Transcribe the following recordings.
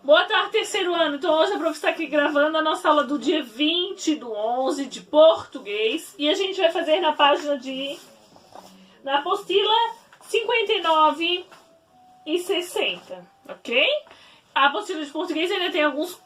Boa tarde, terceiro ano. Então hoje a prof está aqui gravando a nossa aula do dia 20/11 de português. E a gente vai fazer na apostila 59 e 60, ok? A apostila de português ainda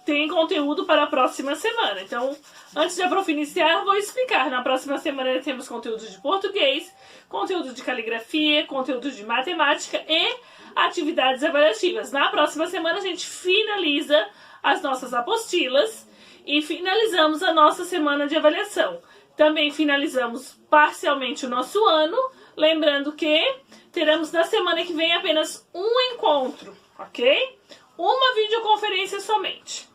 tem conteúdo para a próxima semana. Então, antes de a prof iniciar, vou explicar. Na próxima semana temos conteúdo de português, conteúdo de caligrafia, conteúdo de matemática e atividades avaliativas. Na próxima semana a gente finaliza as nossas apostilas e finalizamos a nossa semana de avaliação. Também finalizamos parcialmente o nosso ano, lembrando que teremos na semana que vem apenas um encontro, ok? Uma videoconferência somente.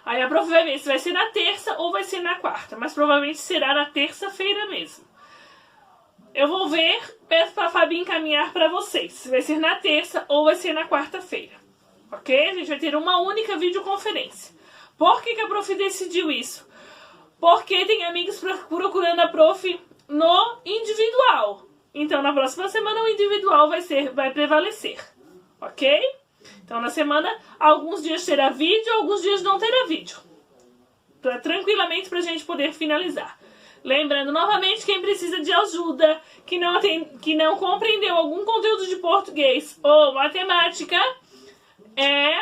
Aí a prof vai ver se vai ser na terça ou vai ser na quarta, mas provavelmente será na terça-feira mesmo. Eu vou ver, peço para a Fabi encaminhar para vocês se vai ser na terça ou vai ser na quarta-feira, ok? A gente vai ter uma única videoconferência. Por que a prof decidiu isso? Porque tem amigos procurando a prof no individual. Então, na próxima semana, o individual vai prevalecer, ok? Então, na semana, alguns dias terá vídeo, alguns dias não terá vídeo. Tranquilamente, para a gente poder finalizar. Lembrando, novamente, quem precisa de ajuda, que não compreendeu algum conteúdo de português ou matemática,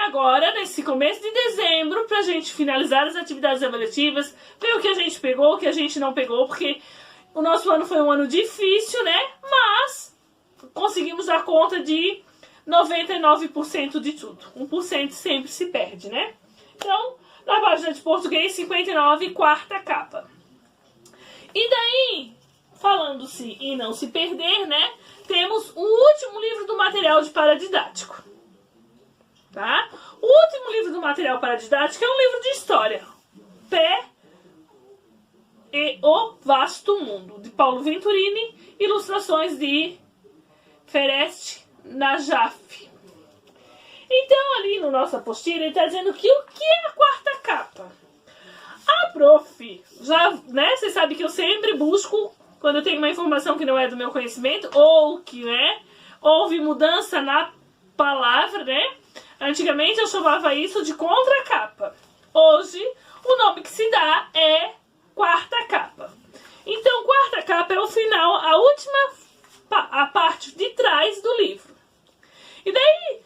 agora, nesse começo de dezembro, para a gente finalizar as atividades avaliativas, ver o que a gente pegou, o que a gente não pegou, porque o nosso ano foi um ano difícil, né? Mas conseguimos dar conta de 99% de tudo. 1% sempre se perde, né? Então, na página de português 59, quarta capa. E daí, falando-se e não se perder, né? Temos o último livro do material de paradidático. Tá? O último livro do material paradidático é um livro de história. Pé e o Vasto Mundo, de Paulo Venturini, ilustrações de Ferenc Najaf. Então, ali no nosso apostila, ele está dizendo que o que é a quarta capa? A prof, já, né, você sabe que eu sempre busco, quando eu tenho uma informação que não é do meu conhecimento, ou que, né, houve mudança na palavra, né? Antigamente eu chamava isso de contracapa. Hoje, o nome que se dá é quarta capa. Então, quarta capa é o final, a última, a parte de trás do livro. E daí,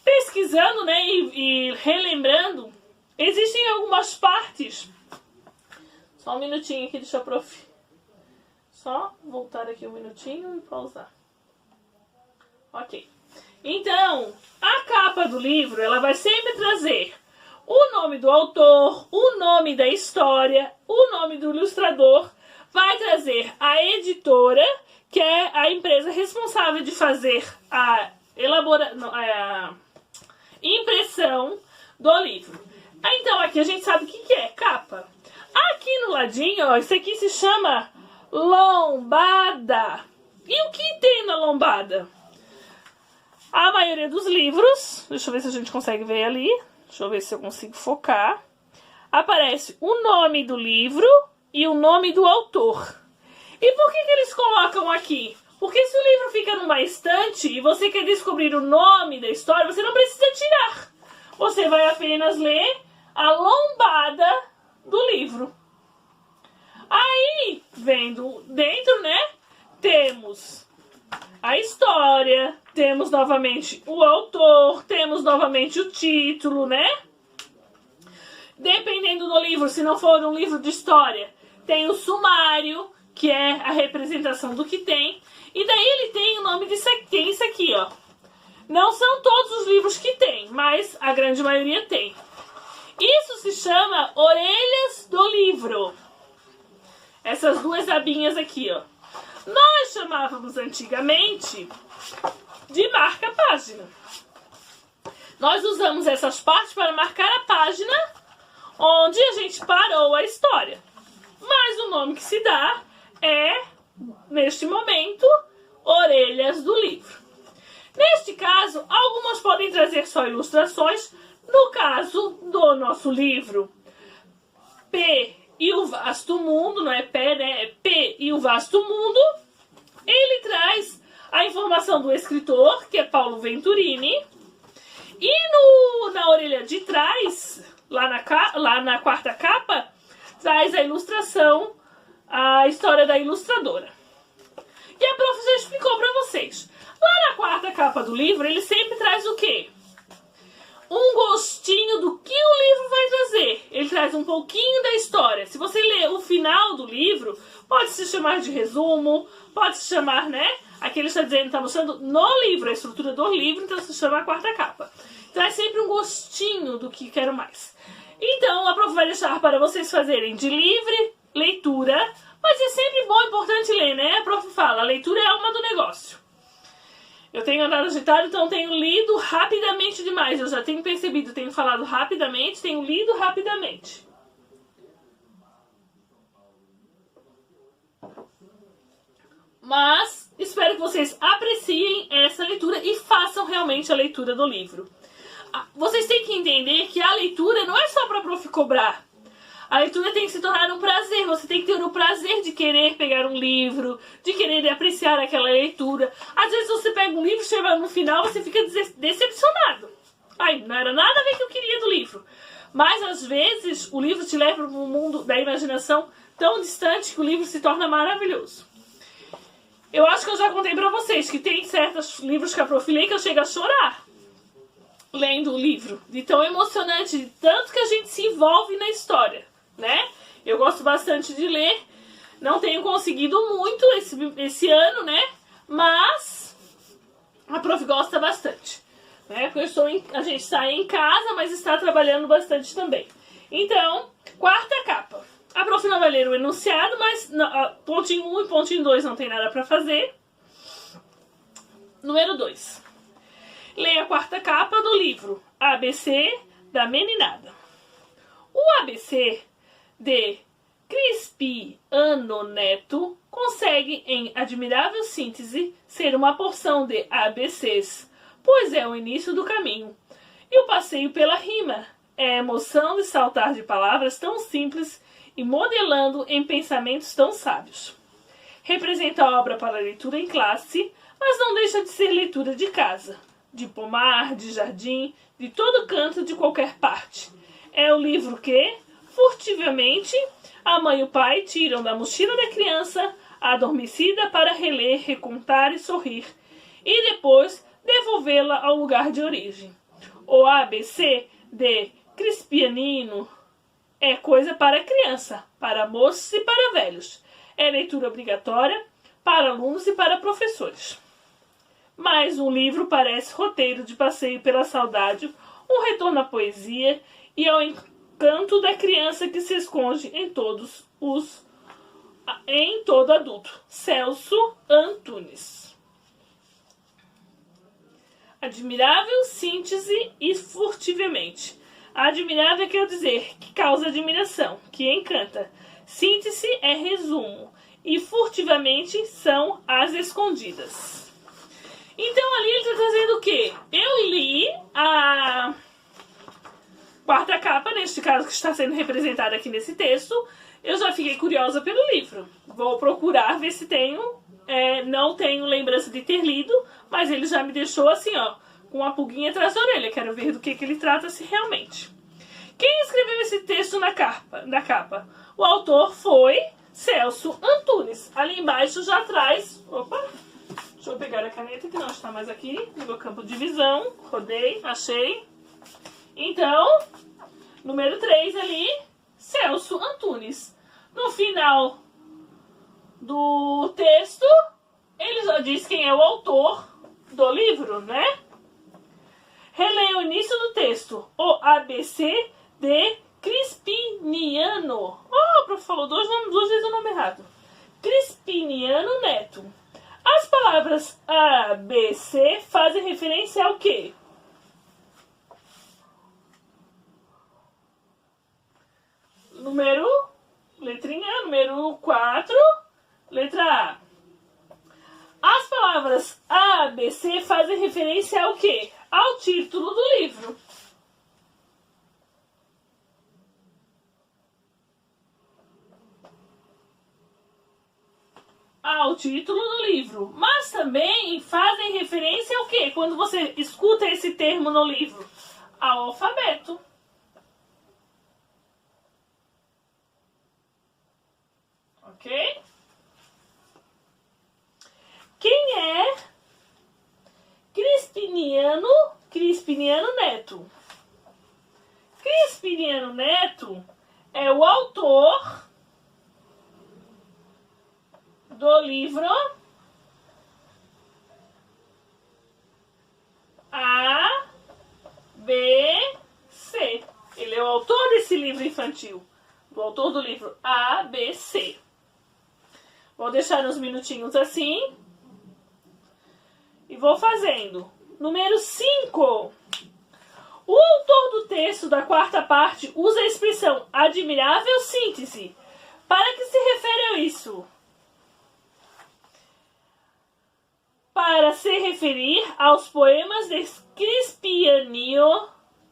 pesquisando, né, e relembrando, existem algumas partes. Só um minutinho aqui, deixa eu prof. Só voltar aqui um minutinho e pausar. Ok. Então, a capa do livro, ela vai sempre trazer o nome do autor, o nome da história, o nome do ilustrador, vai trazer a editora, que é a empresa responsável de fazer a impressão do livro. Então, aqui a gente sabe o que é capa. Aqui no ladinho, ó, isso aqui se chama lombada. E o que tem na lombada? A maioria dos livros, deixa eu ver se a gente consegue ver ali, deixa eu ver se eu consigo focar, aparece o nome do livro e o nome do autor. E por que eles colocam aqui? Porque se o livro fica numa estante e você quer descobrir o nome da história, você não precisa tirar. Você vai apenas ler a lombada do livro. Aí, vendo dentro, né, temos a história, temos novamente o autor, temos novamente o título, né? Dependendo do livro, se não for um livro de história, tem o sumário, que é a representação do que tem. E daí ele tem o nome disso aqui, tem isso aqui, ó. Não são todos os livros que tem, mas a grande maioria tem. Isso se chama orelhas do livro. Essas duas abinhas aqui, ó. Nós chamávamos antigamente de marca-página. Nós usamos essas partes para marcar a página onde a gente parou a história. Mas o nome que se dá é, neste momento, orelhas do livro. Neste caso, algumas podem trazer só ilustrações. No caso do nosso livro, P e o Vasto Mundo, não é P, né? É P e o Vasto Mundo. Ele traz a informação do escritor, que é Paulo Venturini, E na orelha de trás, lá na quarta capa, traz a ilustração, a história da ilustradora. E a prof já explicou pra vocês. Lá na quarta capa do livro, ele sempre traz o quê? Um gostinho do que o livro vai trazer. Ele traz um pouquinho da história. Se você ler o final do livro, pode se chamar de resumo, pode se chamar, né? Aqui ele está dizendo, está mostrando no livro, a estrutura do livro, então se chama a quarta capa. Traz sempre um gostinho do que quero mais. Então, a prof vai deixar para vocês fazerem de livre leitura, mas é sempre bom e importante ler, né? A prof fala, a leitura é a alma do negócio. Eu tenho andado agitado, então tenho lido rapidamente demais. Eu já tenho percebido, tenho falado rapidamente, tenho lido rapidamente. Mas espero que vocês apreciem essa leitura e façam realmente a leitura do livro. Vocês têm que entender que a leitura não é só para a prof cobrar. A leitura tem que se tornar um prazer. Você tem que ter o prazer de querer pegar um livro, de querer apreciar aquela leitura. Às vezes você pega um livro, chega no final, você fica decepcionado. Ai, não era nada a ver que eu queria do livro. Mas às vezes o livro te leva para um mundo da imaginação tão distante que o livro se torna maravilhoso. Eu acho que eu já contei pra vocês que tem certos livros que a prof lê que eu chego a chorar lendo o livro. De tão emocionante, de tanto que a gente se envolve na história, né? Eu gosto bastante de ler. Não tenho conseguido muito esse ano, né? Mas a prof gosta bastante, né? Porque a gente está em casa, mas está trabalhando bastante também. Então, quarta capa. A prof não vai ler o enunciado, mas pontinho 1 e pontinho 2 não tem nada para fazer. Número 2. Leia a quarta capa do livro ABC da Meninada. O ABC de Crispiano Neto consegue, em admirável síntese, ser uma porção de ABCs, pois é o início do caminho. E o passeio pela rima é a emoção de saltar de palavras tão simples e modelando em pensamentos tão sábios. Representa a obra para leitura em classe, mas não deixa de ser leitura de casa, de pomar, de jardim, de todo canto, de qualquer parte. É o livro que, furtivamente, a mãe e o pai tiram da mochila da criança adormecida para reler, recontar e sorrir, e depois devolvê-la ao lugar de origem. O ABC de Crispianino é coisa para criança, para moços e para velhos. É leitura obrigatória para alunos e para professores. Mas um livro parece roteiro de passeio pela saudade, um retorno à poesia e ao encanto da criança que se esconde em todo adulto. Celso Antunes. Admirável síntese e furtivamente. Admirável quer dizer que causa admiração, que encanta. Síntese é resumo e furtivamente são as escondidas. Então ali ele está trazendo o quê? Eu li a quarta capa, neste caso que está sendo representada aqui nesse texto. Eu já fiquei curiosa pelo livro. Vou procurar ver se tenho. Não tenho lembrança de ter lido, mas ele já me deixou assim, ó, com uma pulguinha atrás da orelha. Quero ver do que ele trata-se realmente. Quem escreveu esse texto na capa? O autor foi Celso Antunes. Ali embaixo já traz... Opa! Deixa eu pegar a caneta que não está mais aqui no meu campo de visão. Rodei, achei. Então, número 3 ali, Celso Antunes. No final do texto, ele já diz quem é o autor do livro, né? Releia o início do texto. O ABC de Crispiniano. Oh, o prof falou duas vezes o nome errado. Crispiniano Neto. As palavras A, B, C fazem referência ao quê? Número 4, letra A. As palavras A, B, C fazem referência ao quê? Ao título do livro. ao título do livro, mas também fazem referência ao quê? Quando você escuta esse termo no livro? Ao alfabeto. Ok? Quem é Crispiniano Neto? Crispiniano Neto é o autor do livro A, B, C. Ele é o autor desse livro infantil. O autor do livro A, B, C. Vou deixar uns minutinhos assim. E vou fazendo. Número 5. O autor do texto da quarta parte usa a expressão admirável síntese. Para que se refere a isso? Para se referir aos poemas de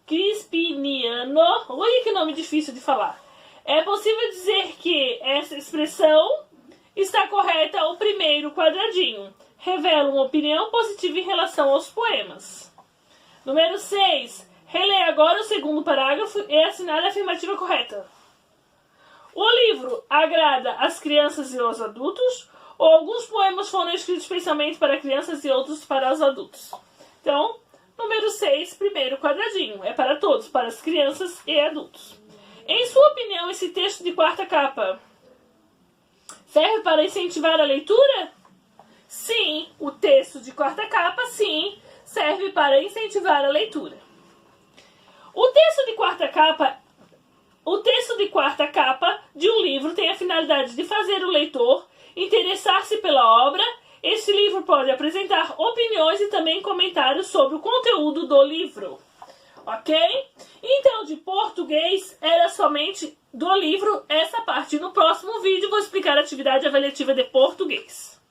Crispiniano. Olha que nome difícil de falar. É possível dizer que essa expressão está correta o primeiro quadradinho. Revela uma opinião positiva em relação aos poemas. Número 6. Releia agora o segundo parágrafo e assinale a afirmativa correta. O livro agrada às crianças e aos adultos, ou alguns poemas foram escritos especialmente para crianças e outros para os adultos? Então, número 6, primeiro quadradinho. É para todos, para as crianças e adultos. Em sua opinião, esse texto de quarta capa serve para incentivar a leitura? Sim, o texto de quarta capa, sim, serve para incentivar a leitura. O texto de quarta capa de um livro tem a finalidade de fazer o leitor interessar-se pela obra. Este livro pode apresentar opiniões e também comentários sobre o conteúdo do livro. Ok? Então, de português, era somente do livro essa parte. No próximo vídeo, vou explicar a atividade avaliativa de português.